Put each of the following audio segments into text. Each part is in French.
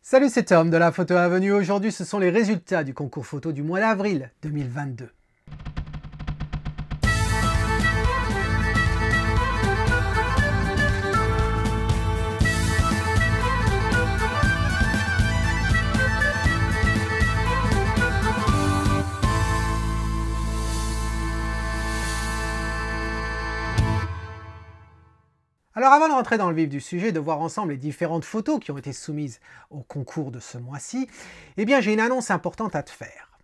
Salut, c'est Tom de la Photo Avenue. Aujourd'hui, ce sont les résultats du concours photo du mois d'avril 2022. Alors avant de rentrer dans le vif du sujet, de voir ensemble les différentes photos qui ont été soumises au concours de ce mois-ci, eh bien j'ai une annonce importante à te faire.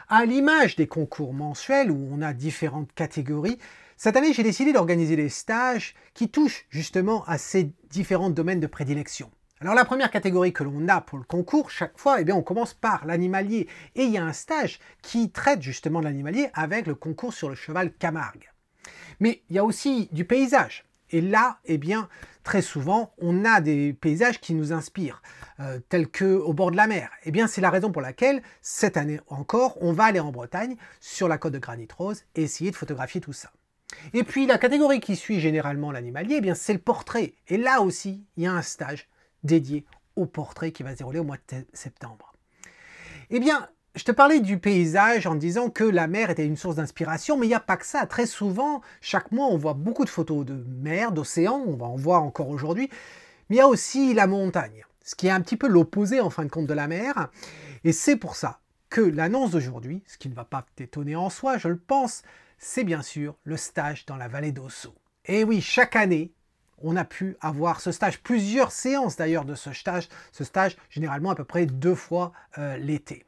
À l'image des concours mensuels où on a différentes catégories, cette année j'ai décidé d'organiser des stages qui touchent justement à ces différents domaines de prédilection. Alors la première catégorie que l'on a pour le concours, chaque fois, eh bien, on commence par l'animalier. Et il y a un stage qui traite justement de l'animalier avec le concours sur le cheval Camargue. Mais il y a aussi du paysage. Et là, eh bien, très souvent, on a des paysages qui nous inspirent, tels qu'au bord de la mer. Eh bien, c'est la raison pour laquelle, cette année encore, on va aller en Bretagne, sur la côte de Granit Rose, et essayer de photographier tout ça. Et puis, la catégorie qui suit généralement l'animalier, eh bien, c'est le portrait. Et là aussi, il y a un stage dédié au portrait qui va se dérouler au mois de septembre. Eh bien, je te parlais du paysage en disant que la mer était une source d'inspiration, mais il n'y a pas que ça. Très souvent, chaque mois, on voit beaucoup de photos de mer, d'océan, on va en voir encore aujourd'hui, mais il y a aussi la montagne, ce qui est un petit peu l'opposé en fin de compte de la mer. Et c'est pour ça que l'annonce d'aujourd'hui, ce qui ne va pas t'étonner en soi, je le pense, c'est bien sûr le stage dans la vallée d'Ossau. Et oui, chaque année, on a pu avoir ce stage, plusieurs séances d'ailleurs de ce stage généralement à peu près 2 fois l'été.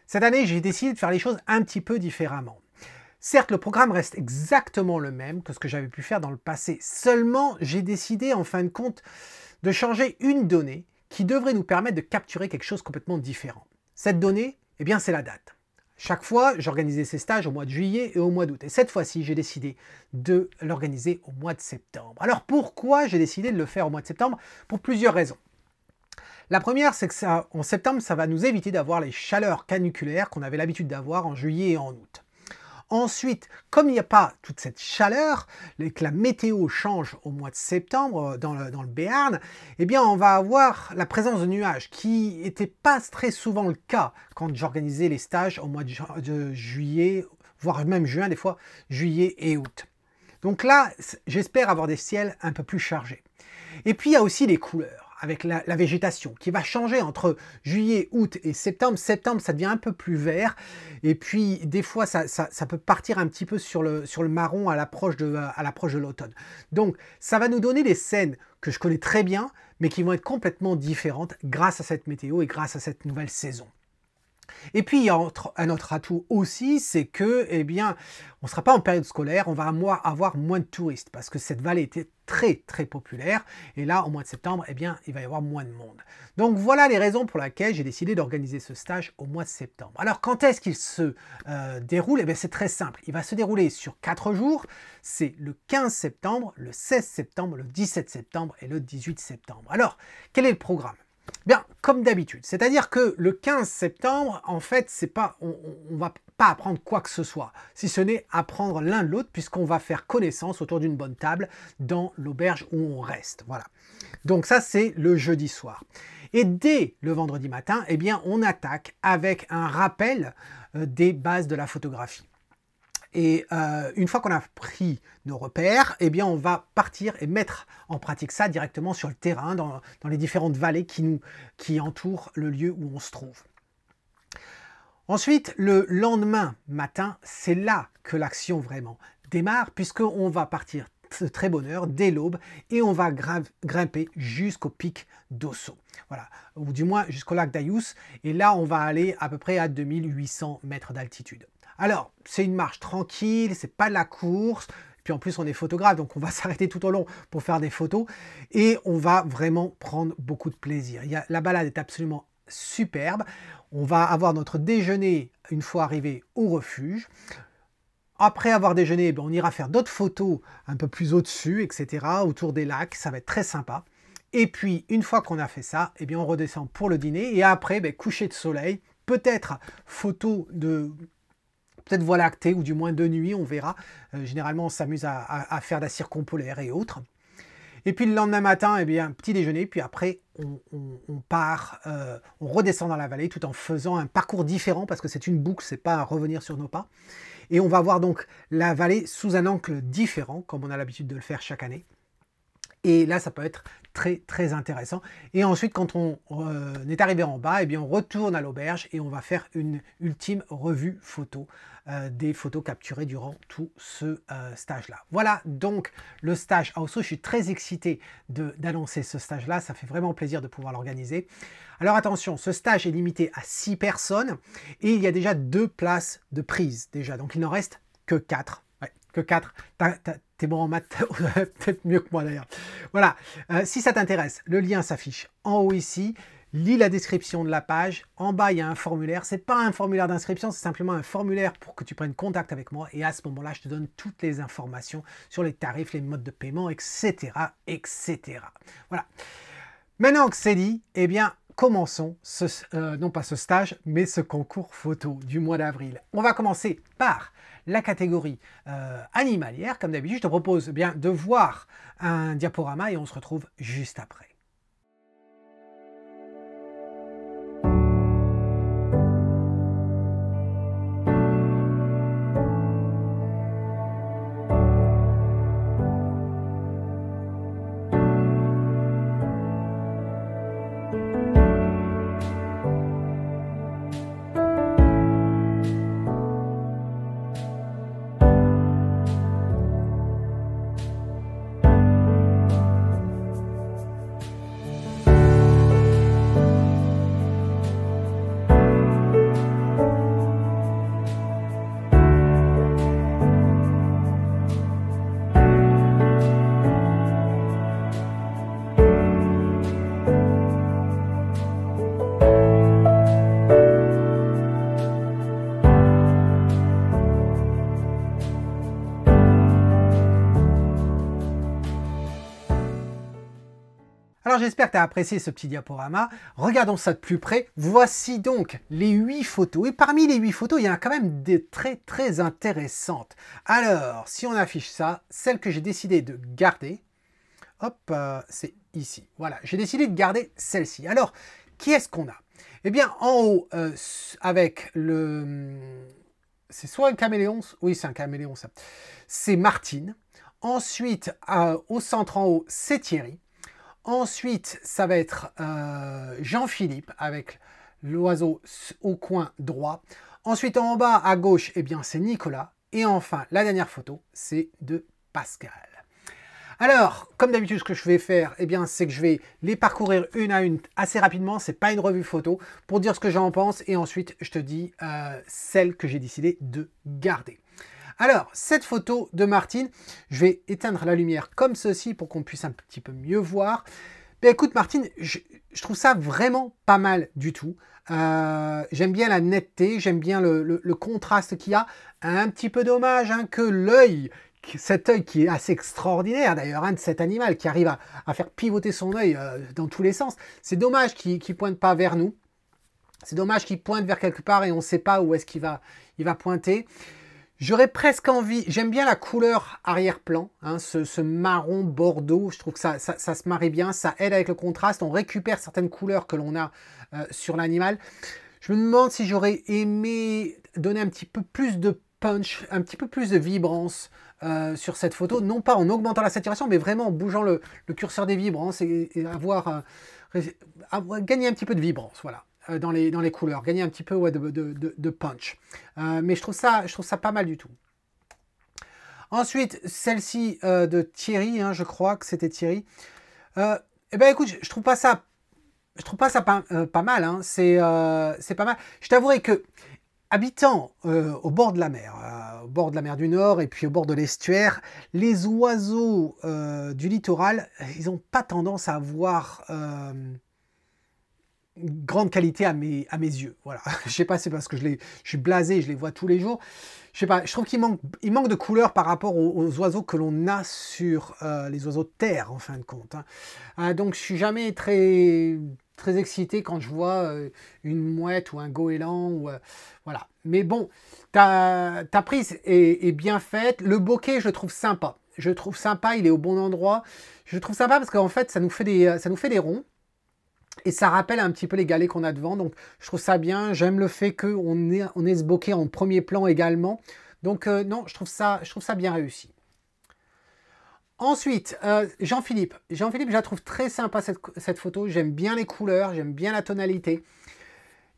Cette année, j'ai décidé de faire les choses un petit peu différemment. Certes, le programme reste exactement le même que ce que j'avais pu faire dans le passé. Seulement, j'ai décidé en fin de compte de changer une donnée qui devrait nous permettre de capturer quelque chose de complètement différent. Cette donnée, eh bien, c'est la date. Chaque fois, j'organisais ces stages au mois de juillet et au mois d'août. Et cette fois-ci, j'ai décidé de l'organiser au mois de septembre. Alors pourquoi j'ai décidé de le faire au mois de septembre? Pour plusieurs raisons. La première, c'est que en septembre, ça va nous éviter d'avoir les chaleurs caniculaires qu'on avait l'habitude d'avoir en juillet et en août. Ensuite, comme il n'y a pas toute cette chaleur, et que la météo change au mois de septembre dans le Béarn, eh bien on va avoir la présence de nuages qui n'était pas très souvent le cas quand j'organisais les stages au mois de juillet, voire même juin, des fois juillet et août. Donc là, j'espère avoir des ciels un peu plus chargés. Et puis il y a aussi les couleurs, avec la végétation, qui va changer entre juillet, août et septembre. Septembre, ça devient un peu plus vert, et puis des fois, ça peut partir un petit peu sur le marron à l'approche de l'automne. Donc, ça va nous donner des scènes que je connais très bien, mais qui vont être complètement différentes grâce à cette météo et grâce à cette nouvelle saison. Et puis, il y a un autre atout aussi, c'est que, eh bien, on ne sera pas en période scolaire, on va avoir moins de touristes, parce que cette vallée était très très populaire, et là, au mois de septembre, eh bien, il va y avoir moins de monde. Donc voilà les raisons pour lesquelles j'ai décidé d'organiser ce stage au mois de septembre. Alors, quand est-ce qu'il se déroule? Eh bien, c'est très simple. Il va se dérouler sur 4 jours. C'est le 15 septembre, le 16 septembre, le 17 septembre et le 18 septembre. Alors, quel est le programme? Bien, comme d'habitude, c'est-à-dire que le 15 septembre, en fait, on va pas apprendre quoi que ce soit, si ce n'est apprendre l'un de l'autre, puisqu'on va faire connaissance autour d'une bonne table dans l'auberge où on reste. Voilà. Donc ça, c'est le jeudi soir. Et dès le vendredi matin, eh bien, on attaque avec un rappel des bases de la photographie. Et une fois qu'on a pris nos repères, eh bien on va partir et mettre en pratique ça directement sur le terrain, dans les différentes vallées qui entourent le lieu où on se trouve. Ensuite, le lendemain matin, c'est là que l'action vraiment démarre, puisqu'on va partir de très bonne heure, dès l'aube, et on va grimper jusqu'au pic d'Ossau. Voilà, ou du moins jusqu'au lac d'Ayous, et là on va aller à peu près à 2800 mètres d'altitude. Alors, c'est une marche tranquille, c'est pas de la course, puis en plus on est photographe, donc on va s'arrêter tout au long pour faire des photos, et on va vraiment prendre beaucoup de plaisir. La balade est absolument superbe, on va avoir notre déjeuner une fois arrivé au refuge. Après avoir déjeuné, on ira faire d'autres photos un peu plus au-dessus, etc., autour des lacs, ça va être très sympa. Et puis, une fois qu'on a fait ça, eh bien, on redescend pour le dîner, et après, coucher de soleil, peut-être photo de... peut-être voie lactée, ou du moins de nuit, on verra. Généralement, on s'amuse à faire de la circumpolaire et autres. Et puis le lendemain matin, eh bien, petit déjeuner, puis après, on part, on redescend dans la vallée tout en faisant un parcours différent parce que c'est une boucle, c'est pas à revenir sur nos pas. Et on va voir donc la vallée sous un angle différent, comme on a l'habitude de le faire chaque année. Et là, ça peut être très, très intéressant. Et ensuite, quand on est arrivé en bas, eh bien, on retourne à l'auberge et on va faire une ultime revue photo des photos capturées durant tout ce stage-là. Voilà donc le stage à Osso. Je suis très excité d'annoncer ce stage-là. Ça fait vraiment plaisir de pouvoir l'organiser. Alors attention, ce stage est limité à 6 personnes et il y a déjà 2 places de prise déjà. Donc il n'en reste que 4. Ouais, que 4. T'es bon en maths, peut-être mieux que moi d'ailleurs. Voilà, si ça t'intéresse, le lien s'affiche en haut ici. Lis la description de la page. En bas, il y a un formulaire. Ce n'est pas un formulaire d'inscription, c'est simplement un formulaire pour que tu prennes contact avec moi. Et à ce moment-là, je te donne toutes les informations sur les tarifs, les modes de paiement, etc. etc. Voilà. Maintenant que c'est dit, eh bien, commençons, non pas ce stage, mais ce concours photo du mois d'avril. On va commencer par la catégorie animalière. Comme d'habitude, je te propose bien de voir un diaporama et on se retrouve juste après. Alors j'espère que tu as apprécié ce petit diaporama. Regardons ça de plus près. Voici donc les 8 photos. Et parmi les 8 photos, il y en a quand même des très intéressantes. Alors, si on affiche ça, celle que j'ai décidé de garder, hop, c'est ici. Voilà, j'ai décidé de garder celle-ci. Alors, qui est-ce qu'on a? Eh bien, en haut, avec le... C'est soit un caméléon, oui c'est un caméléon ça. C'est Martine. Ensuite, au centre en haut, c'est Thierry. Ensuite, ça va être Jean-Philippe avec l'oiseau au coin droit. Ensuite, en bas à gauche, eh bien, c'est Nicolas. Et enfin, la dernière photo, c'est de Pascal. Alors, comme d'habitude, ce que je vais faire, eh bien, c'est que je vais les parcourir une à une assez rapidement. C'est pas une revue photo pour dire ce que j'en pense. Et ensuite, je te dis celle que j'ai décidé de garder. Alors, cette photo de Martine, je vais éteindre la lumière comme ceci pour qu'on puisse un petit peu mieux voir. Mais écoute Martine, je trouve ça vraiment pas mal du tout. J'aime bien la netteté, j'aime bien le contraste qu'il y a. Un petit peu dommage hein, que l'œil, cet œil qui est assez extraordinaire d'ailleurs, hein, de cet animal qui arrive à faire pivoter son œil dans tous les sens. C'est dommage qu'il ne pointe pas vers nous. C'est dommage qu'il pointe vers quelque part et on ne sait pas où est-ce qu'il va pointer. J'aurais presque envie, j'aime bien la couleur arrière-plan, hein, ce marron bordeaux, je trouve que ça se marie bien, ça aide avec le contraste, on récupère certaines couleurs que l'on a sur l'animal. Je me demande si j'aurais aimé donner un petit peu plus de punch, un petit peu plus de vibrance sur cette photo, non pas en augmentant la saturation, mais vraiment en bougeant le curseur des vibrances et avoir gagné un petit peu de vibrance, voilà. Dans les couleurs, gagner un petit peu ouais, de punch. Mais je trouve ça pas mal du tout. Ensuite, celle-ci de Thierry, hein, je crois que c'était Thierry. Eh ben écoute, je trouve pas ça pas mal. Hein. C'est pas mal. Je t'avouerai que habitant au bord de la mer du Nord et puis au bord de l'estuaire, les oiseaux du littoral, ils n'ont pas tendance à avoir grande qualité à mes yeux. Voilà. Je sais pas, c'est parce que je suis blasé, je les vois tous les jours. Je sais pas, je trouve qu'il manque de couleur par rapport aux oiseaux que l'on a sur les oiseaux de terre, en fin de compte. Hein. Donc, je suis jamais très excité quand je vois une mouette ou un goéland. Ou, voilà. Mais bon, ta prise est bien faite. Le bokeh, je le trouve sympa. je trouve sympa, il est au bon endroit. Je trouve sympa parce qu'en fait, ça nous fait des ronds. Et ça rappelle un petit peu les galets qu'on a devant. Donc, je trouve ça bien. J'aime le fait qu'on ait ce bokeh en premier plan également. Donc, non, je trouve ça bien réussi. Ensuite, Jean-Philippe. Jean-Philippe, je la trouve très sympa cette photo. J'aime bien les couleurs, j'aime bien la tonalité.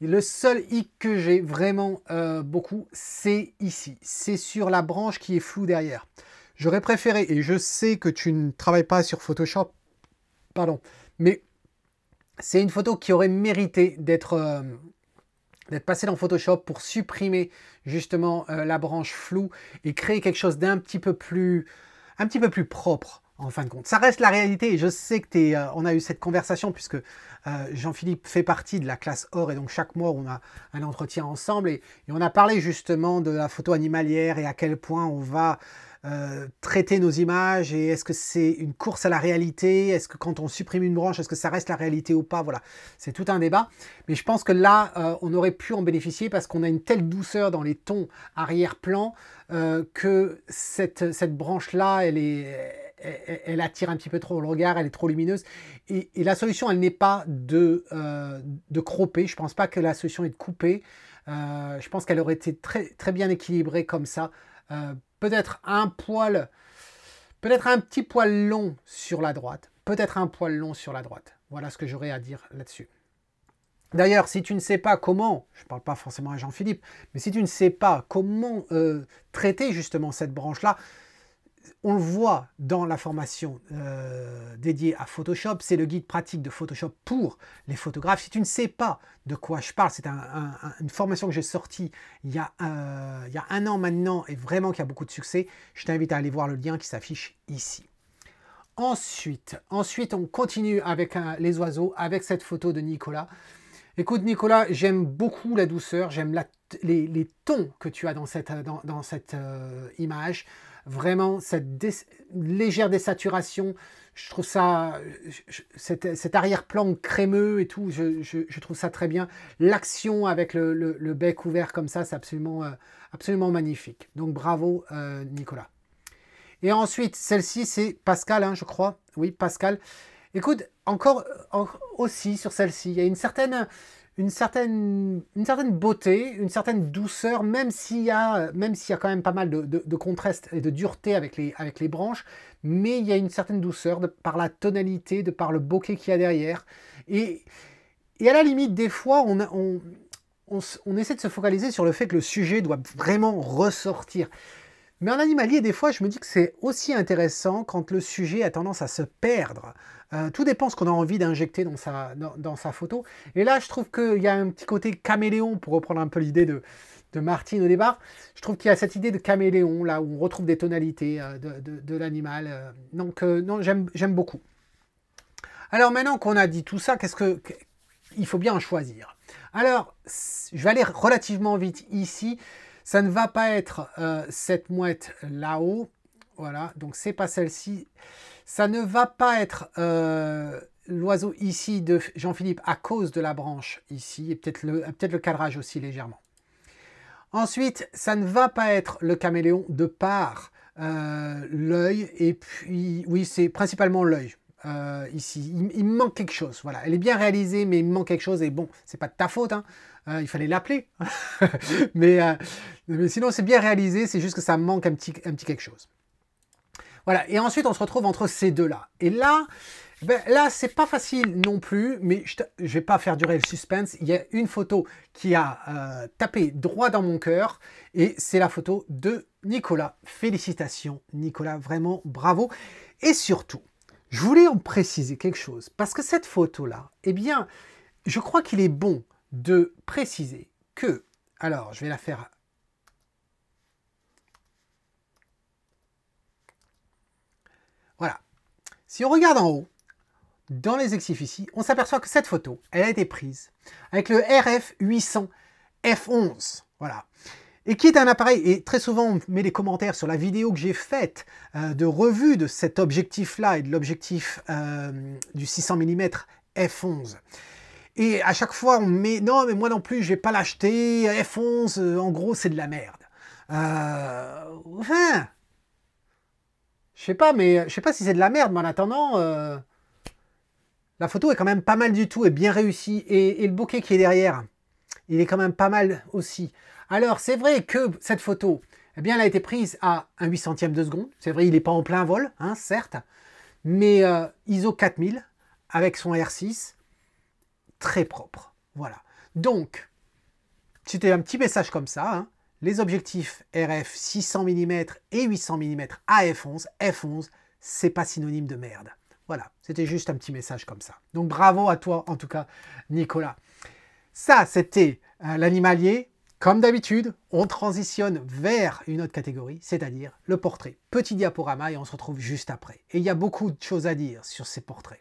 Le seul hic que j'ai vraiment beaucoup, c'est ici. C'est sur la branche qui est floue derrière. J'aurais préféré, et je sais que tu ne travailles pas sur Photoshop, pardon, mais c'est une photo qui aurait mérité d'être passée dans Photoshop pour supprimer justement la branche floue et créer quelque chose d'un petit peu plus propre en fin de compte. Ça reste la réalité et je sais que on a eu cette conversation puisque Jean-Philippe fait partie de la classe or et donc chaque mois on a un entretien ensemble et on a parlé justement de la photo animalière et à quel point on va traiter nos images et est-ce que c'est une course à la réalité, est-ce que quand on supprime une branche, est-ce que ça reste la réalité ou pas, voilà, c'est tout un débat, mais je pense que là, on aurait pu en bénéficier parce qu'on a une telle douceur dans les tons arrière-plan que cette branche-là, elle attire un petit peu trop le regard, elle est trop lumineuse, et la solution, elle n'est pas de cropper, je pense pas que la solution est de couper, je pense qu'elle aurait été très, très bien équilibrée comme ça, peut-être un petit poil long sur la droite. Peut-être un poil long sur la droite. Voilà ce que j'aurais à dire là-dessus. D'ailleurs, si tu ne sais pas comment, je ne parle pas forcément à Jean-Philippe, mais si tu ne sais pas comment traiter justement cette branche-là, on le voit dans la formation dédiée à Photoshop, c'est le guide pratique de Photoshop pour les photographes. Si tu ne sais pas de quoi je parle, c'est une formation que j'ai sortie il y a 1 an maintenant et vraiment qui a beaucoup de succès, je t'invite à aller voir le lien qui s'affiche ici. Ensuite, on continue avec les oiseaux, avec cette photo de Nicolas. Écoute Nicolas, j'aime beaucoup la douceur, j'aime les tons que tu as dans cette image. Vraiment, cette légère désaturation, je trouve ça, cet arrière-plan crémeux et tout, je trouve ça très bien. L'action avec le bec ouvert comme ça, c'est absolument magnifique. Donc bravo Nicolas. Et ensuite, celle-ci, c'est Pascal, hein, je crois. Oui, Pascal. Écoute, encore aussi sur celle-ci, il y a une certaine beauté, une certaine douceur, même s'il y a quand même pas mal de contraste et de dureté avec les branches, mais il y a une certaine douceur par la tonalité, par le bokeh qu'il y a derrière. Et à la limite, des fois, on essaie de se focaliser sur le fait que le sujet doit vraiment ressortir. Mais en animalier, des fois, je me dis que c'est aussi intéressant quand le sujet a tendance à se perdre. Tout dépend ce qu'on a envie d'injecter dans sa photo. Et là, je trouve qu'il y a un petit côté caméléon, pour reprendre un peu l'idée de Martine au départ. Je trouve qu'il y a cette idée de caméléon, là, où on retrouve des tonalités de l'animal. Donc, non, j'aime beaucoup. Alors, maintenant qu'on a dit tout ça, il faut bien en choisir. Alors, je vais aller relativement vite ici. Ça ne va pas être cette mouette là-haut, voilà, donc c'est pas celle-ci. Ça ne va pas être l'oiseau ici de Jean-Philippe à cause de la branche ici, et peut-être le cadrage aussi légèrement. Ensuite, ça ne va pas être le caméléon de par l'œil, et puis, oui, c'est principalement l'œil. Ici, il me manque quelque chose, voilà, elle est bien réalisée, mais il me manque quelque chose, et bon, c'est pas de ta faute, hein. Il fallait l'appeler, mais sinon c'est bien réalisé, c'est juste que ça me manque un petit quelque chose. Voilà, et ensuite on se retrouve entre ces deux-là. Et là, là c'est pas facile non plus, mais je vais pas faire durer le suspense. Il y a une photo qui a tapé droit dans mon cœur, et c'est la photo de Nicolas. Félicitations Nicolas, vraiment bravo. Et surtout, je voulais en préciser quelque chose, parce que cette photo-là, eh bien, je crois qu'il est bon de préciser que, alors je vais la faire, voilà, si on regarde en haut, dans les exifs ici, on s'aperçoit que cette photo, elle a été prise avec le RF 800 f11, voilà, et qui est un appareil, et très souvent on met des commentaires sur la vidéo que j'ai faite de revue de cet objectif-là et de l'objectif du 600 mm f11. Et à chaque fois, on met « Non, mais moi non plus, je vais pas l'acheter. F11, en gros, c'est de la merde. » Enfin, Je sais pas, mais je sais pas si c'est de la merde, mais en attendant, la photo est quand même pas mal du tout et bien réussie. Et le bokeh qui est derrière, il est quand même pas mal aussi. Alors, c'est vrai que cette photo, eh bien, elle a été prise à un 800e de seconde. C'est vrai, il n'est pas en plein vol, hein, certes. Mais ISO 4000, avec son R6, très propre. Voilà. Donc, c'était un petit message comme ça. Hein. Les objectifs RF 600 mm et 800 mm à f11. F11, c'est pas synonyme de merde. Voilà, c'était juste un petit message comme ça. Donc bravo à toi, en tout cas, Nicolas. Ça, c'était l'animalier. Comme d'habitude, on transitionne vers une autre catégorie, c'est-à-dire le portrait. Petit diaporama et on se retrouve juste après. Et il y a beaucoup de choses à dire sur ces portraits.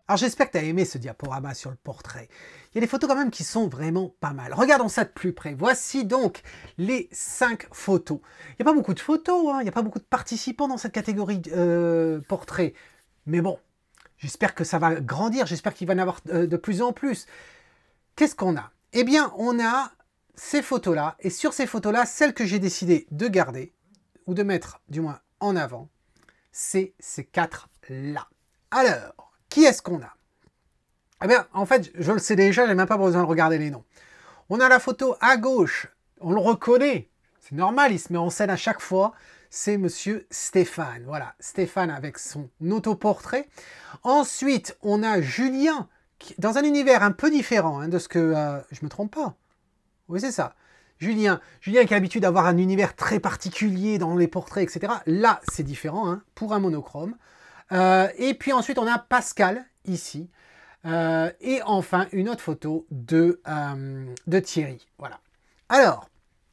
Alors j'espère que tu as aimé ce diaporama sur le portrait. Il y a des photos quand même qui sont vraiment pas mal. Regardons ça de plus près. Voici donc les 5 photos. Il n'y a pas beaucoup de photos, hein. Il n'y a pas beaucoup de participants dans cette catégorie portrait. Mais bon, j'espère que ça va grandir, j'espère qu'il va y en avoir de plus en plus. Qu'est-ce qu'on a? Eh bien, on a ces photos-là. Et sur ces photos-là, celles que j'ai décidé de garder, ou de mettre du moins en avant, c'est ces 4-là. Alors, qui est-ce qu'on a? Eh bien, en fait, je le sais déjà, j'ai même pas besoin de regarder les noms. On a la photo à gauche, on le reconnaît, c'est normal, il se met en scène à chaque fois, c'est monsieur Stéphane. Voilà, Stéphane avec son autoportrait. Ensuite, on a Julien, qui, dans un univers un peu différent hein, de ce que... je me trompe pas? Oui, c'est ça. Julien qui a l'habitude d'avoir un univers très particulier dans les portraits, etc. Là, c'est différent, hein, pour un monochrome. Et puis ensuite, on a Pascal, ici. Et enfin, une autre photo de Thierry. Voilà. Alors,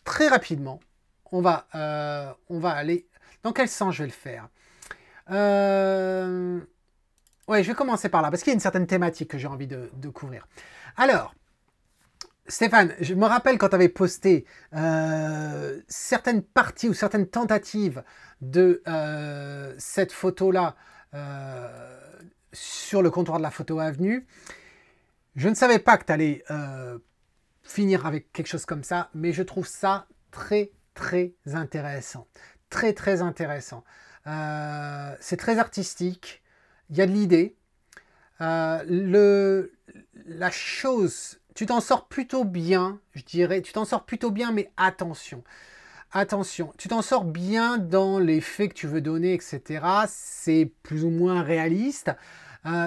très rapidement, on va aller... Dans quel sens je vais le faire? Ouais, je vais commencer par là, parce qu'il y a une certaine thématique que j'ai envie de couvrir. Alors, Stéphane, je me rappelle quand tu avais posté certaines parties ou certaines tentatives de cette photo-là sur le comptoir de la photo avenue. Je ne savais pas que tu allais finir avec quelque chose comme ça, mais je trouve ça très intéressant. Très intéressant. C'est très artistique, il y a de l'idée. La chose, tu t'en sors plutôt bien, je dirais, tu t'en sors plutôt bien, mais attention. Attention, tu t'en sors bien dans les faits que tu veux donner, etc. C'est plus ou moins réaliste.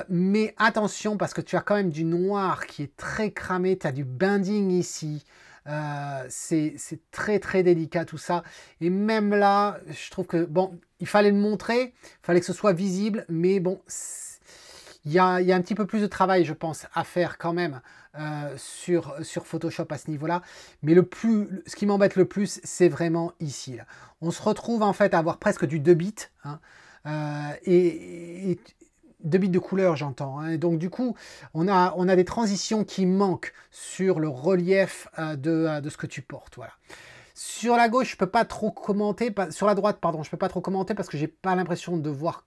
Mais attention, parce que tu as quand même du noir qui est très cramé. Tu as du bending ici. C'est très délicat tout ça. Et même là, je trouve que, bon, il fallait le montrer. Il fallait que ce soit visible. Mais bon, il y a un petit peu plus de travail, je pense, à faire quand même sur Photoshop à ce niveau-là. Mais ce qui m'embête le plus, c'est vraiment ici. Là. On se retrouve en fait à avoir presque du 2 bits. Hein, et 2 bits de couleur, j'entends. Hein, et donc du coup, on a des transitions qui manquent sur le relief de ce que tu portes. Voilà. Sur la gauche, je peux pas trop commenter. Sur la droite, pardon, je peux pas trop commenter parce que j'ai pas l'impression de voir...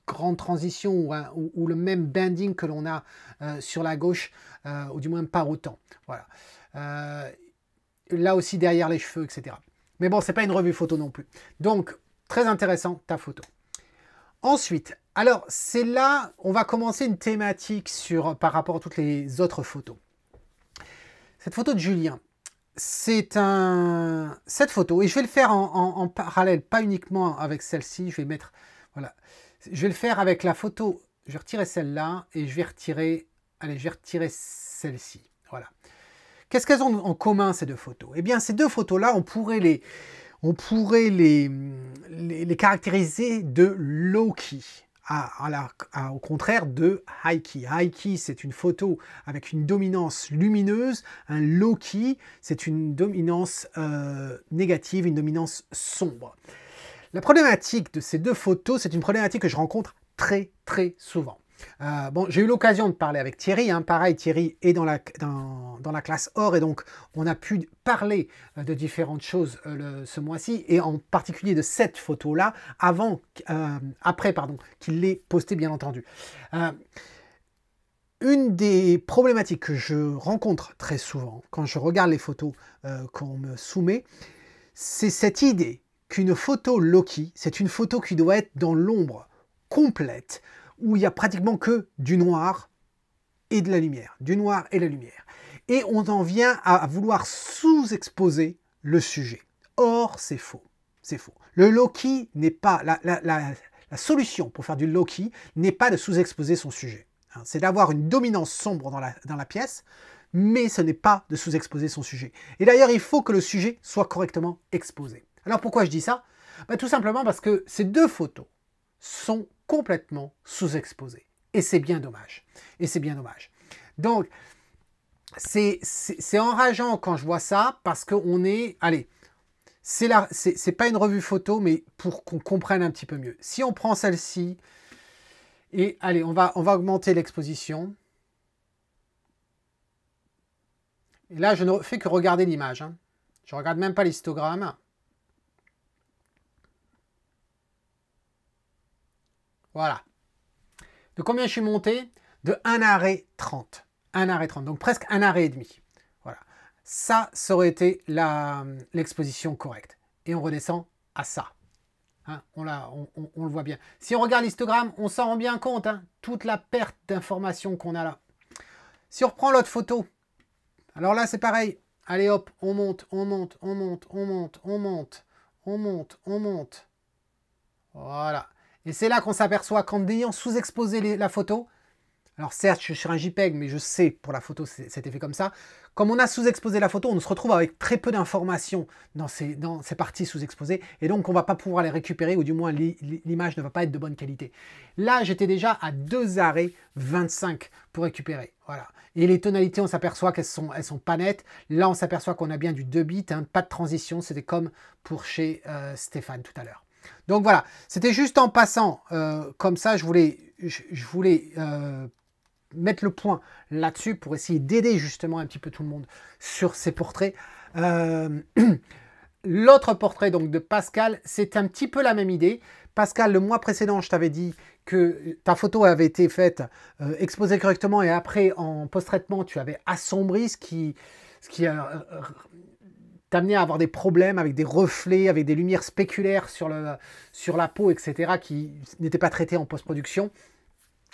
grande transition ou le même bending que l'on a sur la gauche, ou du moins pas autant. Voilà. Là aussi derrière les cheveux, etc. Mais bon, c'est pas une revue photo non plus. Donc, très intéressant ta photo. Ensuite, alors c'est là, on va commencer une thématique par rapport à toutes les autres photos. Cette photo de Julien, cette photo, et je vais le faire en parallèle, pas uniquement avec celle-ci, je vais mettre, voilà. Je vais le faire avec la photo, je vais retirer celle-là et je vais retirer celle-ci. Voilà. Qu'est-ce qu'elles ont en commun ces deux photos? Eh bien, ces deux photos-là, on pourrait les caractériser de low-key. au contraire de high key. High key, c'est une photo avec une dominance lumineuse. Un low key, c'est une dominance négative, une dominance sombre. La problématique de ces deux photos, c'est une problématique que je rencontre très souvent. Bon, j'ai eu l'occasion de parler avec Thierry, hein. Pareil, Thierry est dans la classe or et donc on a pu parler de différentes choses ce mois-ci et en particulier de cette photo-là, après qu'il l'ait postée bien entendu. Une des problématiques que je rencontre très souvent quand je regarde les photos qu'on me soumet, c'est cette idée qu'une photo low-key, c'est une photo qui doit être dans l'ombre complète, où il n'y a pratiquement que du noir et de la lumière. Du noir et la lumière. Et on en vient à vouloir sous-exposer le sujet. Or, c'est faux. C'est faux. Le low-key n'est pas... La solution pour faire du low-key n'est pas de sous-exposer son sujet. C'est d'avoir une dominance sombre dans la pièce, mais ce n'est pas de sous-exposer son sujet. Et d'ailleurs, il faut que le sujet soit correctement exposé. Alors pourquoi je dis ça? Tout simplement parce que ces deux photos sont complètement sous-exposées. Et c'est bien dommage. Et c'est bien dommage. Donc, c'est enrageant quand je vois ça, parce qu'on est... Allez, c'est pas une revue photo, mais pour qu'on comprenne un petit peu mieux. Si on prend celle-ci, et allez, on va augmenter l'exposition. Et là, je ne fais que regarder l'image. Hein. Je ne regarde même pas l'histogramme. Voilà. De combien je suis monté? De 1 arrêt 30. 1 arrêt 30, donc presque 1 arrêt et demi. Voilà. Ça aurait été l'exposition correcte. Et on redescend à ça. Hein, on le voit bien. Si on regarde l'histogramme, on s'en rend bien compte. Hein, toute la perte d'informations qu'on a là. Si on reprend l'autre photo, alors là c'est pareil. Allez hop, on monte, on monte, on monte, on monte, on monte, on monte, on monte. Voilà. Et c'est là qu'on s'aperçoit qu'en ayant sous-exposé la photo, alors certes, je suis sur un JPEG, mais je sais, pour la photo, c'était fait comme ça. Comme on a sous-exposé la photo, on se retrouve avec très peu d'informations dans ces parties sous-exposées, et donc on ne va pas pouvoir les récupérer, ou du moins l'image ne va pas être de bonne qualité. Là, j'étais déjà à 2 arrêts 25 pour récupérer. Voilà. Et les tonalités, on s'aperçoit qu'elles sont pas nettes. Là, on s'aperçoit qu'on a bien du 2 bits, hein, pas de transition. C'était comme pour chez Stéphane tout à l'heure. Donc voilà, c'était juste en passant, comme ça, je voulais mettre le point là-dessus pour essayer d'aider justement un petit peu tout le monde sur ces portraits. L'autre portrait donc de Pascal, c'est un petit peu la même idée. Pascal, le mois précédent, je t'avais dit que ta photo avait été faite, exposée correctement, et après, en post-traitement, tu avais assombri, ce qui a t'amener à avoir des problèmes avec des reflets, avec des lumières spéculaires sur la peau, etc., qui n'étaient pas traitées en post-production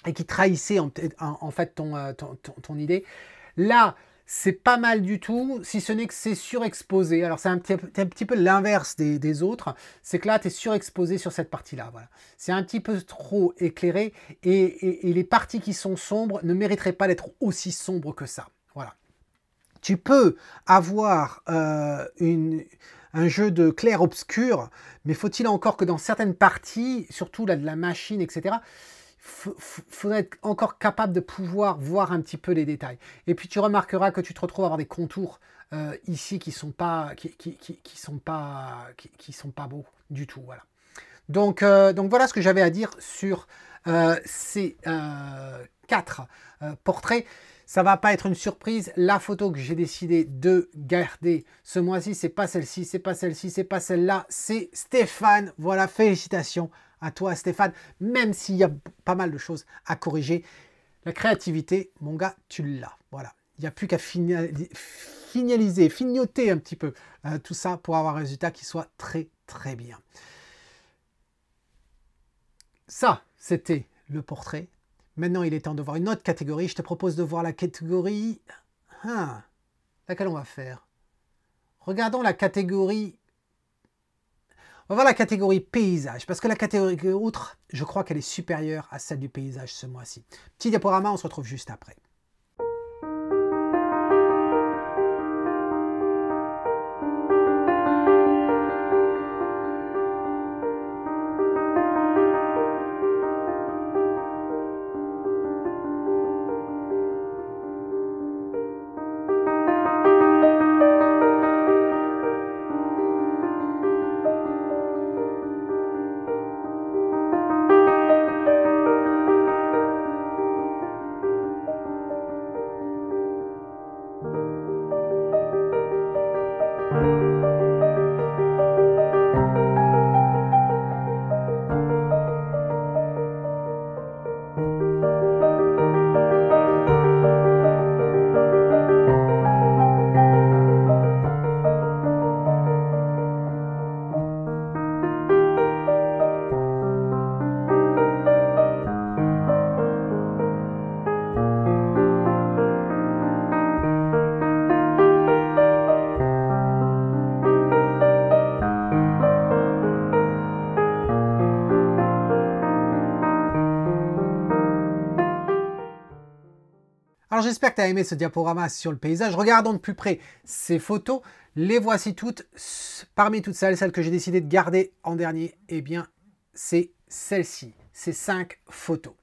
et qui trahissaient en fait ton idée. Là, c'est pas mal du tout, si ce n'est que c'est surexposé. Alors, c'est un petit peu l'inverse des autres. C'est que là, tu es surexposé sur cette partie-là. Voilà. C'est un petit peu trop éclairé et les parties qui sont sombres ne mériteraient pas d'être aussi sombres que ça. Voilà. Tu peux avoir un jeu de clair-obscur, mais faut-il encore que dans certaines parties, surtout là de la machine, etc., faudrait être encore capable de pouvoir voir un petit peu les détails. Et puis tu remarqueras que tu te retrouves à avoir des contours ici qui sont pas beaux du tout. Voilà. Donc voilà ce que j'avais à dire sur ces 4 portraits. Ça va pas être une surprise. La photo que j'ai décidé de garder ce mois-ci, c'est pas celle-ci, c'est pas celle-ci, c'est pas celle-là, c'est Stéphane. Voilà, félicitations à toi Stéphane, même s'il y a pas mal de choses à corriger. La créativité, mon gars, tu l'as. Voilà, il n'y a plus qu'à finaliser, fignoter un petit peu tout ça pour avoir un résultat qui soit très très bien. Ça, c'était le portrait. Maintenant, il est temps de voir une autre catégorie. Je te propose de voir la catégorie... laquelle on va faire? Regardons la catégorie... On va voir la catégorie paysage, parce que la catégorie autre, je crois qu'elle est supérieure à celle du paysage ce mois-ci. Petit diaporama, on se retrouve juste après. Alors j'espère que tu as aimé ce diaporama sur le paysage. Regardons de plus près ces photos. Les voici toutes. Parmi toutes celles que j'ai décidé de garder en dernier, eh bien, c'est celle-ci. Ces 5 photos.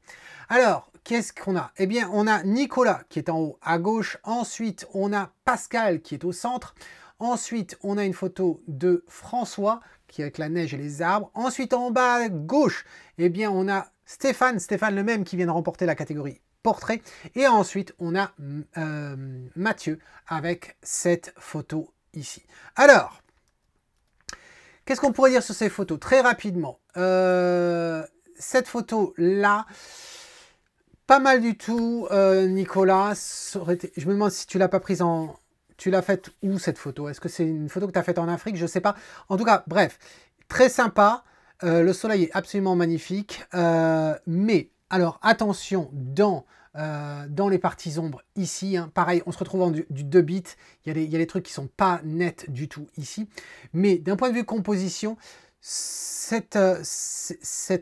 Alors, qu'est-ce qu'on a? Eh bien, on a Nicolas qui est en haut à gauche. Ensuite, on a Pascal qui est au centre. Ensuite, on a une photo de François qui est avec la neige et les arbres. Ensuite, en bas à gauche, eh bien, on a Stéphane le même qui vient de remporter la catégorie portrait. Et ensuite, on a Mathieu avec cette photo ici. Alors, qu'est-ce qu'on pourrait dire sur ces photos? Très rapidement, cette photo-là, pas mal du tout, Nicolas. Je me demande si tu l'as pas prise en... Tu l'as faite où cette photo? Est-ce que c'est une photo que tu as faite en Afrique? Je ne sais pas. En tout cas, bref, très sympa. Le soleil est absolument magnifique. Mais, alors, attention, dans les parties ombres ici, hein, pareil, on se retrouve en du 2 bits. Il y a des trucs qui ne sont pas nets du tout ici. Mais d'un point de vue composition, cette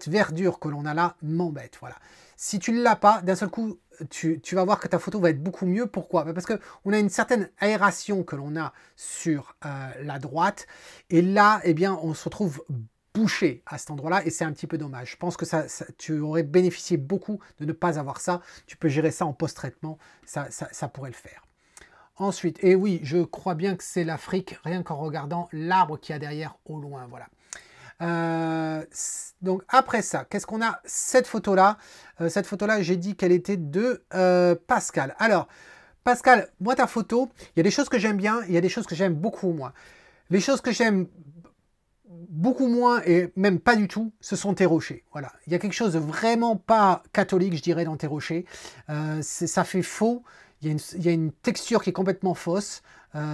verdure que l'on a là m'embête. Voilà. Si tu ne l'as pas, d'un seul coup, tu vas voir que ta photo va être beaucoup mieux. Pourquoi? Parce qu'on a une certaine aération que l'on a sur la droite. Et là, eh bien, on se retrouve bouché à cet endroit-là. Et c'est un petit peu dommage. Je pense que tu aurais bénéficié beaucoup de ne pas avoir ça. Tu peux gérer ça en post-traitement. Ça pourrait le faire. Ensuite, et oui, je crois bien que c'est l'Afrique, rien qu'en regardant l'arbre qu'il y a derrière au loin. Voilà. Donc après ça, qu'est-ce qu'on a? Cette photo-là, j'ai dit qu'elle était de Pascal. Alors, Pascal, moi ta photo, il y a des choses que j'aime bien, il y a des choses que j'aime beaucoup moins. Les choses que j'aime beaucoup moins, et même pas du tout, ce sont tes rochers. Voilà, il y a quelque chose de vraiment pas catholique, je dirais, dans tes rochers. Ça fait faux, il y a une texture qui est complètement fausse.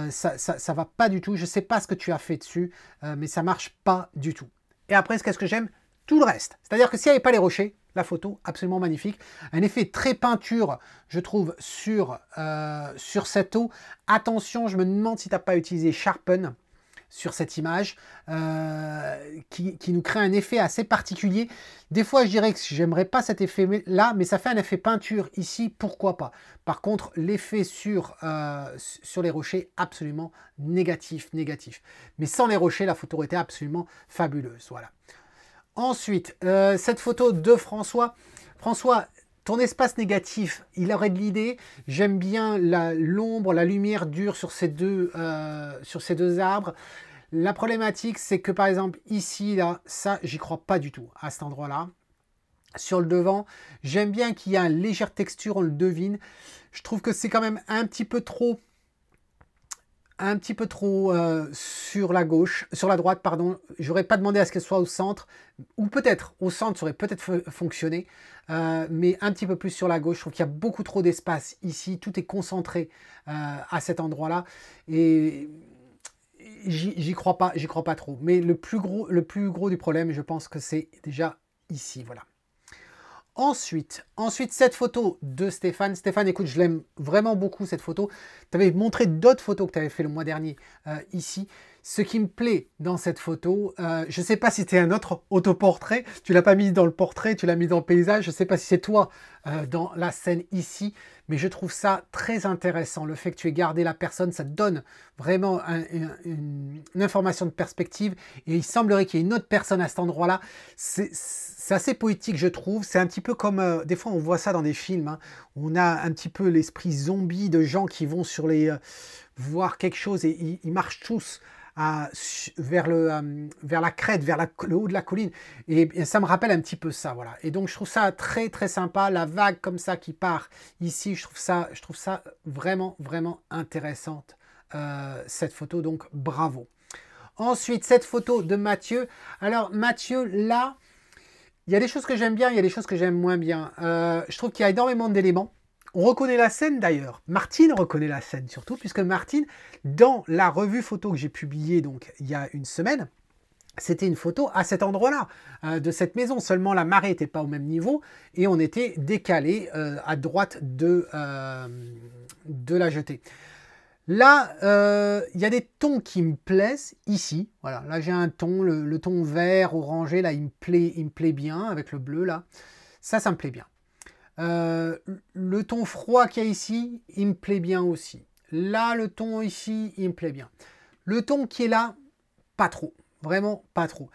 Ça va pas du tout. Je sais pas ce que tu as fait dessus, mais ça marche pas du tout. Et après, qu'est-ce que j'aime? Tout le reste. C'est-à-dire que s'il n'y avait pas les rochers, la photo, absolument magnifique. Un effet très peinture, je trouve, sur cette eau. Attention, je me demande si tu n'as pas utilisé Sharpen sur cette image, qui nous crée un effet assez particulier. Des fois, je dirais que j'aimerais pas cet effet-là, mais ça fait un effet peinture ici, pourquoi pas. Par contre, l'effet sur les rochers, absolument négatif. Mais sans les rochers, la photo aurait été absolument fabuleuse. Voilà. Ensuite, cette photo de François. François, ton espace négatif, il aurait de l'idée. J'aime bien l'ombre, la lumière dure sur ces deux arbres. La problématique, c'est que par exemple, ici, là, ça, j'y crois pas du tout, à cet endroit-là. Sur le devant, j'aime bien qu'il y a une légère texture, on le devine. Je trouve que c'est quand même un petit peu trop sur la gauche, sur la droite, pardon. J'aurais pas demandé à ce qu'elle soit au centre, ou peut-être au centre, ça aurait peut-être fonctionné, mais un petit peu plus sur la gauche. Je trouve qu'il y a beaucoup trop d'espace ici, tout est concentré à cet endroit-là, et j'y crois pas trop. Mais le plus gros du problème, je pense que c'est déjà ici, voilà. Ensuite, cette photo de Stéphane. Stéphane, écoute, je l'aime vraiment beaucoup, cette photo. Tu avais montré d'autres photos que tu avais fait le mois dernier ici. Ce qui me plaît dans cette photo, je ne sais pas si c'était un autre autoportrait. Tu ne l'as pas mis dans le portrait, tu l'as mis dans le paysage. Je ne sais pas si c'est toi dans la scène ici. Mais je trouve ça très intéressant. Le fait que tu aies gardé la personne, ça te donne vraiment une information de perspective. Et il semblerait qu'il y ait une autre personne à cet endroit-là. C'est assez poétique, je trouve. C'est un petit peu comme... des fois, on voit ça dans des films. Hein. On a un petit peu l'esprit zombie de gens qui vont sur les... voir quelque chose et ils marchent tous vers la crête, vers le haut de la colline. Et ça me rappelle un petit peu ça, voilà. Et donc, je trouve ça très, très sympa. La vague comme ça qui part ici, je trouve ça vraiment, vraiment intéressante, cette photo. Donc, bravo. Ensuite, cette photo de Mathieu. Alors, Mathieu, là, il y a des choses que j'aime bien, il y a des choses que j'aime moins bien. Je trouve qu'il y a énormément d'éléments. On reconnaît la scène d'ailleurs. Martine reconnaît la scène surtout, puisque Martine, dans la revue photo que j'ai publiée donc il y a une semaine, c'était une photo à cet endroit-là, de cette maison. Seulement la marée n'était pas au même niveau et on était décalé à droite de la jetée. Là, il y a des tons qui me plaisent ici. Voilà, là j'ai un ton, le ton vert, orangé, là il me plaît bien avec le bleu là. Ça me plaît bien. Le ton froid qu'il y a ici, il me plaît bien aussi. Là, le ton ici, il me plaît bien. Le ton qui est là, pas trop. Vraiment pas trop.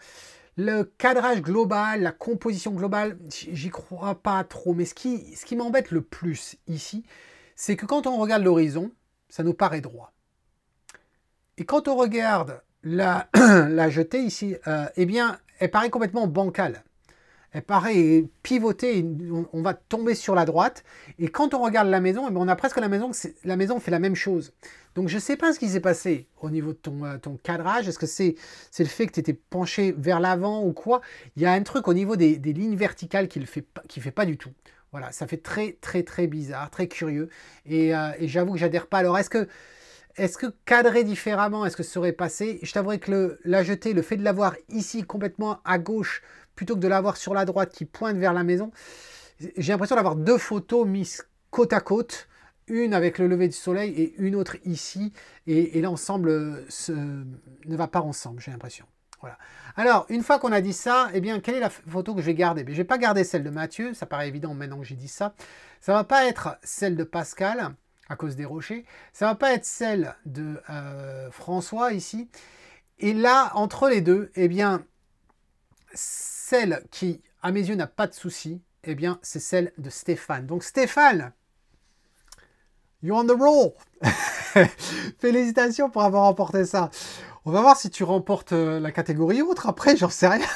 Le cadrage global, la composition globale, j'y crois pas trop. Mais ce qui m'embête le plus ici, c'est que quand on regarde l'horizon, ça nous paraît droit. Et quand on regarde la jetée ici, eh bien, elle paraît complètement bancale. Elle paraît pivotée, on va tomber sur la droite. Et quand on regarde la maison, eh bien, on a presque la maison fait la même chose. Donc je ne sais pas ce qui s'est passé au niveau de ton cadrage. Est-ce que c'est le fait que tu étais penché vers l'avant ou quoi? Il y a un truc au niveau des lignes verticales qui fait pas du tout. Voilà, ça fait très très très bizarre, très curieux. Et j'avoue que j'adhère pas. Alors est-ce que cadrer différemment, est-ce que ça serait passé? Je t'avouerai que la jetée, le fait de l'avoir ici complètement à gauche, plutôt que de l'avoir sur la droite qui pointe vers la maison, j'ai l'impression d'avoir deux photos mises côte à côte, une avec le lever du soleil et une autre ici, et l'ensemble ne va pas ensemble, j'ai l'impression. Voilà. Alors, une fois qu'on a dit ça, eh bien, quelle est la photo que je vais garder? Je ne vais pas garder celle de Mathieu, ça paraît évident maintenant que j'ai dit ça. Ça ne va pas être celle de Pascal, à cause des rochers. Ça ne va pas être celle de François, ici. Et là, entre les deux, eh bien, celle qui, à mes yeux, n'a pas de souci, eh bien, c'est celle de Stéphane. Donc, Stéphane, you're on the roll. Félicitations pour avoir remporté ça. On va voir si tu remportes la catégorie autre. Après, j'en sais rien.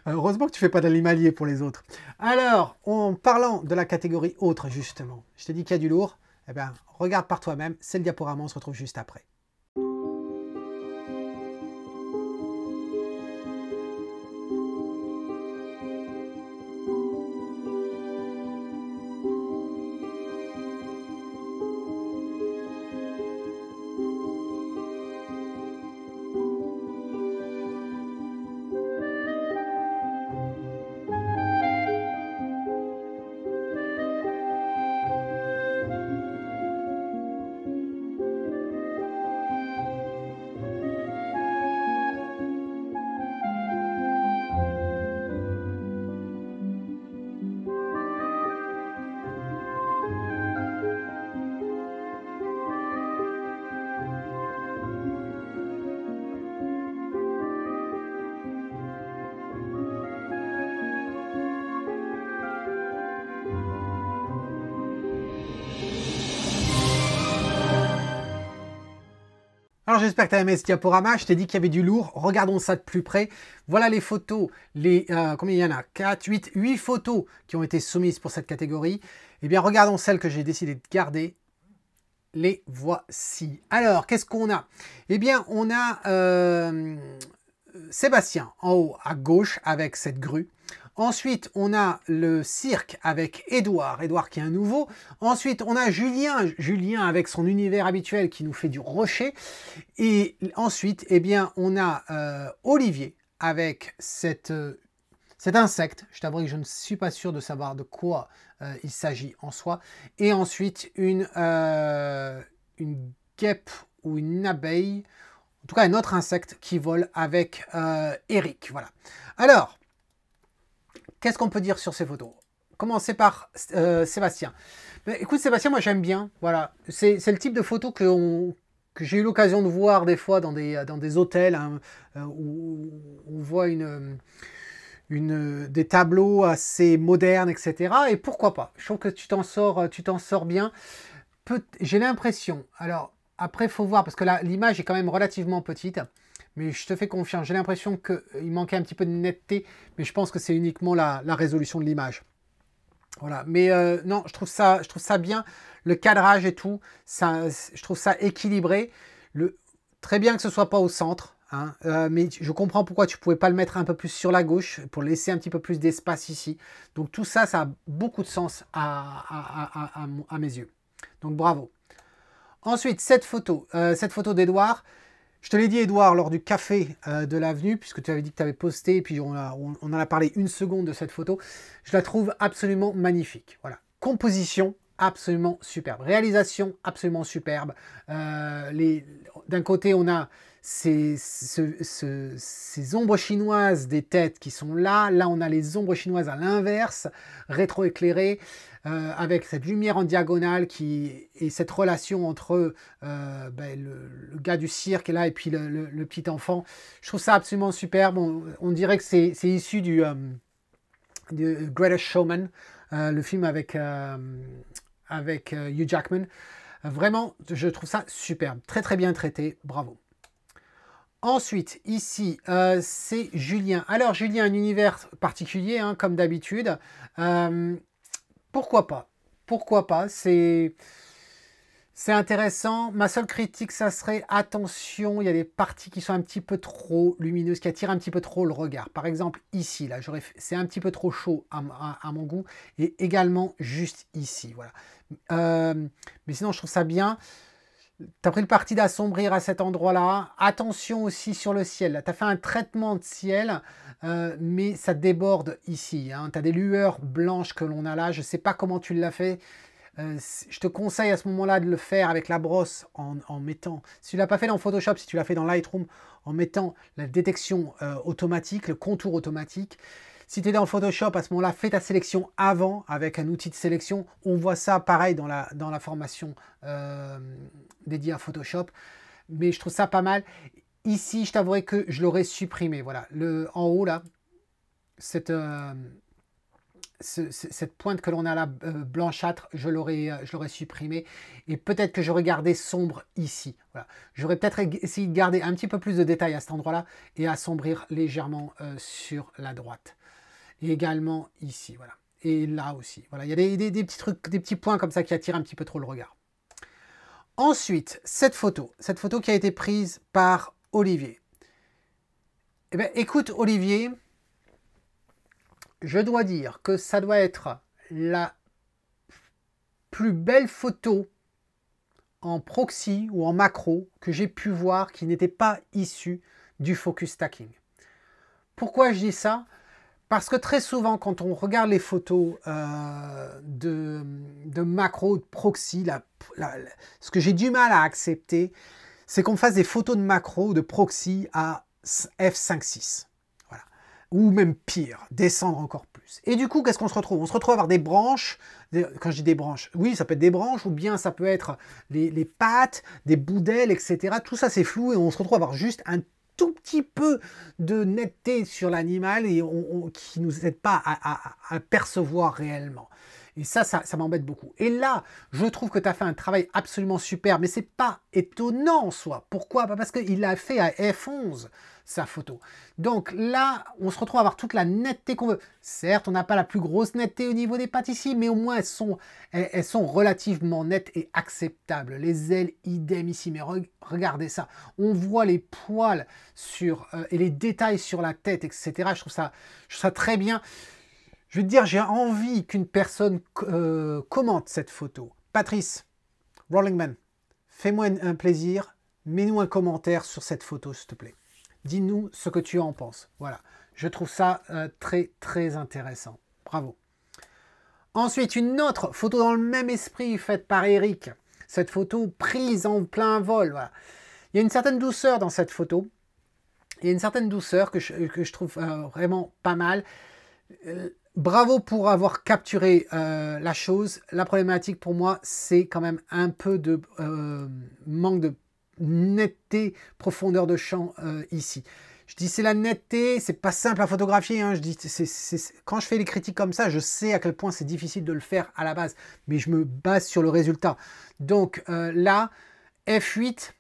Heureusement que tu fais pas d'animalier pour les autres. Alors, en parlant de la catégorie autre, justement, je t'ai dit qu'il y a du lourd. Eh bien, regarde par toi-même. C'est le diaporama. On se retrouve juste après. Alors j'espère que tu as aimé ce diaporama, je t'ai dit qu'il y avait du lourd, regardons ça de plus près. Voilà les photos, combien il y en a? 4, 8 photos qui ont été soumises pour cette catégorie. Eh bien regardons celles que j'ai décidé de garder. Les voici. Alors qu'est-ce qu'on a? Eh bien on a Sébastien en haut à gauche avec cette grue. Ensuite, on a le cirque avec Édouard qui est un nouveau. Ensuite, on a Julien avec son univers habituel qui nous fait du rocher. Et ensuite, eh bien, on a Olivier avec cet insecte. Je t'avoue que je ne suis pas sûr de savoir de quoi il s'agit en soi. Et ensuite, une guêpe ou une abeille. En tout cas, un autre insecte qui vole avec Eric. Voilà. Alors, qu'est-ce qu'on peut dire sur ces photos? Commencer par Sébastien. Mais, écoute Sébastien, moi j'aime bien. Voilà, c'est le type de photo que j'ai eu l'occasion de voir des fois dans des hôtels hein, où on voit des tableaux assez modernes, etc. Et pourquoi pas? Je trouve que tu t'en sors bien. J'ai l'impression. Alors après, faut voir parce que l'image est quand même relativement petite. Mais je te fais confiance. J'ai l'impression qu'il manquait un petit peu de netteté, mais je pense que c'est uniquement la résolution de l'image. Voilà. Mais non, je trouve ça bien. Le cadrage et tout, je trouve ça équilibré. Très bien que ce soit pas au centre, hein, mais je comprends pourquoi tu pouvais pas le mettre un peu plus sur la gauche pour laisser un petit peu plus d'espace ici. Donc tout ça, ça a beaucoup de sens à mes yeux. Donc bravo. Ensuite, cette photo d'Édouard. Je te l'ai dit, Édouard, lors du café de l'avenue, puisque tu avais dit que tu avais posté, et puis on en a parlé une seconde de cette photo. Je la trouve absolument magnifique. Voilà. Composition, absolument superbe. Réalisation, absolument superbe. D'un côté, on a ces ombres chinoises des têtes qui sont là. Là, on a les ombres chinoises à l'inverse, rétroéclairées, avec cette lumière en diagonale et cette relation entre le gars du cirque là et puis le petit enfant. Je trouve ça absolument superbe. On dirait que c'est issu du Greatest Showman, le film avec Hugh Jackman. Vraiment, je trouve ça superbe. Très très bien traité. Bravo. Ensuite, ici, c'est Julien. Alors, Julien, un univers particulier, hein, comme d'habitude. Pourquoi pas? Pourquoi pas? C'est intéressant. Ma seule critique, ça serait, attention, il y a des parties qui sont un petit peu trop lumineuses, qui attirent un petit peu trop le regard. Par exemple, ici, là, c'est un petit peu trop chaud à mon goût. Et également, juste ici, voilà. Mais sinon, je trouve ça bien. Tu as pris le parti d'assombrir à cet endroit-là. Attention aussi sur le ciel. Tu as fait un traitement de ciel, mais ça déborde ici. Hein. Tu as des lueurs blanches que l'on a là. Je ne sais pas comment tu l'as fait. Je te conseille à ce moment-là de le faire avec la brosse en mettant, si tu ne l'as pas fait dans Photoshop, si tu l'as fait dans Lightroom, en mettant la détection automatique, le contour automatique. Si tu es dans Photoshop, à ce moment-là, fais ta sélection avant avec un outil de sélection. On voit ça pareil dans la formation dédiée à Photoshop. Mais je trouve ça pas mal. Ici, je t'avouerai que je l'aurais supprimé. Voilà, en haut là, cette pointe que l'on a là, blanchâtre, je l'aurais supprimé. Et peut-être que j'aurais gardé sombre ici. Voilà. J'aurais peut-être essayé de garder un petit peu plus de détails à cet endroit-là et assombrir légèrement sur la droite. Et également ici, voilà. Et là aussi. Voilà. Il y a des petits trucs, des petits points comme ça qui attirent un petit peu trop le regard. Ensuite, cette photo qui a été prise par Olivier. Eh bien, écoute, Olivier, je dois dire que ça doit être la plus belle photo en proxy ou en macro que j'ai pu voir qui n'était pas issue du focus stacking. Pourquoi je dis ça? Parce que très souvent, quand on regarde les photos de macro, de proxy, ce que j'ai du mal à accepter, c'est qu'on fasse des photos de macro, de proxy à f5.6. Voilà. Ou même pire, descendre encore plus. Et du coup, qu'est-ce qu'on se retrouve? On se retrouve à avoir des branches. Quand je dis des branches, oui, ça peut être des branches, ou bien ça peut être les pattes, des bouts d'ailes, etc. Tout ça, c'est flou et on se retrouve à avoir juste un tout petit peu de netteté sur l'animal et qui ne nous aide pas à percevoir réellement. Et ça m'embête beaucoup. Et là, je trouve que tu as fait un travail absolument super, mais c'est pas étonnant en soi. Pourquoi? Parce qu'il l'a fait à f11, sa photo. Donc là, on se retrouve à avoir toute la netteté qu'on veut. Certes, on n'a pas la plus grosse netteté au niveau des pattes ici, mais au moins elles sont relativement nettes et acceptables. Les ailes, idem ici, mais regardez ça. On voit les poils et les détails sur la tête, etc. Je trouve ça très bien. Je veux te dire, j'ai envie qu'une personne commente cette photo. Patrice, Rollingman, fais-moi un plaisir, mets-nous un commentaire sur cette photo, s'il te plaît. Dis-nous ce que tu en penses. Voilà, je trouve ça très, très intéressant. Bravo. Ensuite, une autre photo dans le même esprit faite par Eric. Cette photo prise en plein vol. Voilà. Il y a une certaine douceur dans cette photo. Il y a une certaine douceur que je trouve vraiment pas mal. Bravo pour avoir capturé la chose. La problématique pour moi, c'est quand même un peu de manque de netteté, profondeur de champ ici. Je dis c'est la netteté, c'est pas simple à photographier. Hein. Je dis, quand je fais les critiques comme ça, je sais à quel point c'est difficile de le faire à la base, mais je me base sur le résultat. Donc là, F8.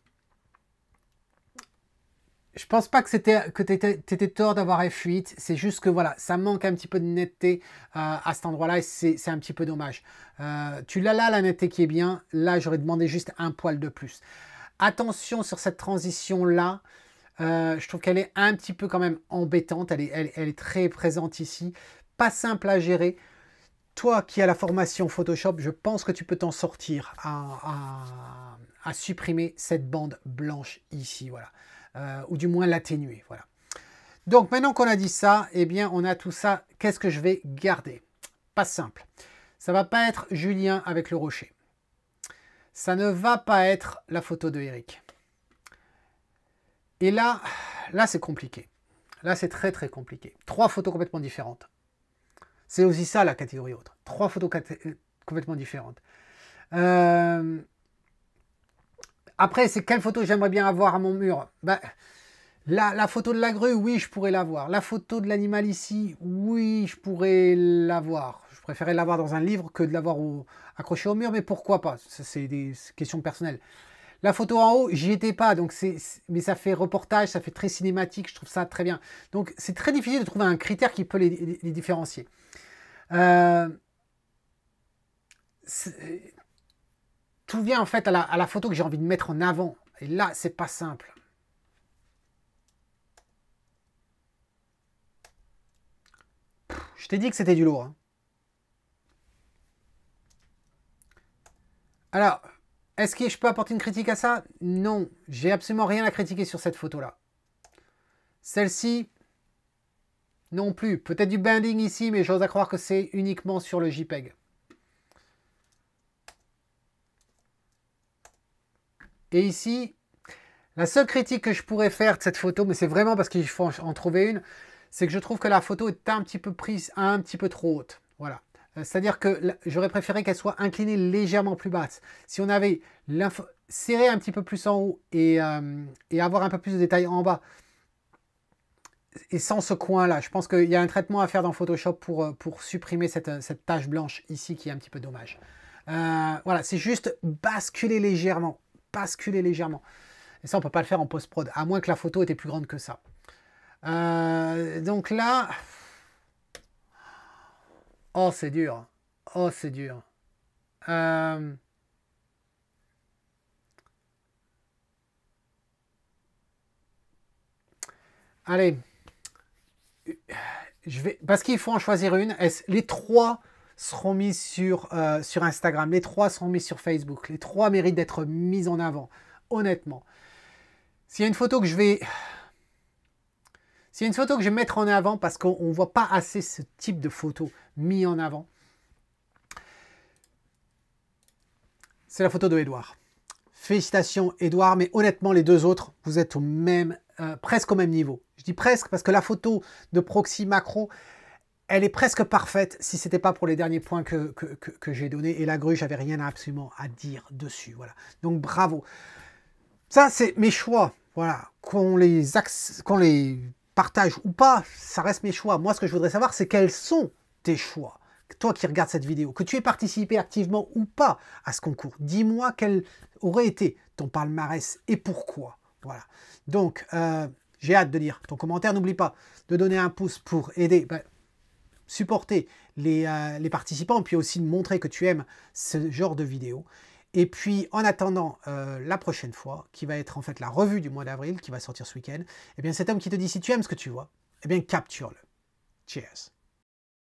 Je pense pas que t'étais tort d'avoir F8, c'est juste que voilà, ça manque un petit peu de netteté à cet endroit-là et c'est un petit peu dommage. Tu l'as là, la netteté qui est bien, là j'aurais demandé juste un poil de plus. Attention sur cette transition-là, je trouve qu'elle est un petit peu quand même embêtante, elle est très présente ici, pas simple à gérer. Toi qui as la formation Photoshop, je pense que tu peux t'en sortir à supprimer cette bande blanche ici, voilà. Ou du moins l'atténuer, voilà. Donc maintenant qu'on a dit ça, eh bien on a tout ça. Qu'est-ce que je vais garder? Pas simple. Ça va pas être Julien avec le rocher. Ça ne va pas être la photo de Eric. Et là c'est compliqué. Là, c'est très très compliqué. 3 photos complètement différentes. C'est aussi ça la catégorie autre. 3 photos complètement différentes. Après, c'est quelle photo j'aimerais bien avoir à mon mur? Ben, la photo de la grue, oui, je pourrais l'avoir. La photo de l'animal ici, oui, je pourrais l'avoir. Je préférais l'avoir dans un livre que de l'avoir accroché au mur, mais pourquoi pas? C'est des questions personnelles. La photo en haut, j'y étais pas, donc mais ça fait reportage, ça fait très cinématique, je trouve ça très bien. Donc c'est très difficile de trouver un critère qui peut les différencier. Tout vient en fait à la photo que j'ai envie de mettre en avant. Et là, c'est pas simple. Je t'ai dit que c'était du lourd. Hein. Alors, est-ce que je peux apporter une critique à ça? Non, j'ai absolument rien à critiquer sur cette photo-là. Celle-ci, non plus. Peut-être du banding ici, mais j'ose à croire que c'est uniquement sur le JPEG. Et ici, la seule critique que je pourrais faire de cette photo, mais c'est vraiment parce qu'il faut en trouver une, c'est que je trouve que la photo est un petit peu prise un petit peu trop haute. Voilà. C'est-à-dire que j'aurais préféré qu'elle soit inclinée légèrement plus basse. Si on avait serré un petit peu plus en haut et avoir un peu plus de détails en bas, et sans ce coin-là, je pense qu'il y a un traitement à faire dans Photoshop pour supprimer cette tache blanche ici qui est un petit peu dommage. Voilà, c'est juste basculer légèrement. Basculer légèrement. Et ça, on ne peut pas le faire en post-prod, à moins que la photo était plus grande que ça. Donc là... Oh, c'est dur. Oh, c'est dur. Allez. Parce qu'il faut en choisir une. Les 3 seront mis sur Instagram. Les 3 seront mis sur Facebook. Les 3 méritent d'être mis en avant. Honnêtement. S'il y a une photo que je vais... S'il y a une photo que je vais mettre en avant parce qu'on ne voit pas assez ce type de photo mis en avant, c'est la photo de Edouard. Félicitations Edouard, mais honnêtement les 2 autres, vous êtes au même, presque au même niveau. Je dis presque parce que la photo de Proxy Macro, elle est presque parfaite si ce n'était pas pour les derniers points que j'ai donnés. Et la grue, j'avais rien absolument à dire dessus. Voilà. Donc bravo. Ça, c'est mes choix. Voilà. Qu'on les partage ou pas, ça reste mes choix. Moi, ce que je voudrais savoir, c'est quels sont tes choix. Toi qui regardes cette vidéo, que tu aies participé activement ou pas à ce concours, dis-moi quel aurait été ton palmarès et pourquoi. Voilà. Donc, j'ai hâte de lire ton commentaire. N'oublie pas de donner un pouce pour aider, supporter les participants, puis aussi montrer que tu aimes ce genre de vidéo. Et puis, en attendant la prochaine fois, qui va être en fait la revue du mois d'avril, qui va sortir ce week-end, eh bien, cet homme qui te dit, si tu aimes ce que tu vois, eh bien, capture-le. Cheers.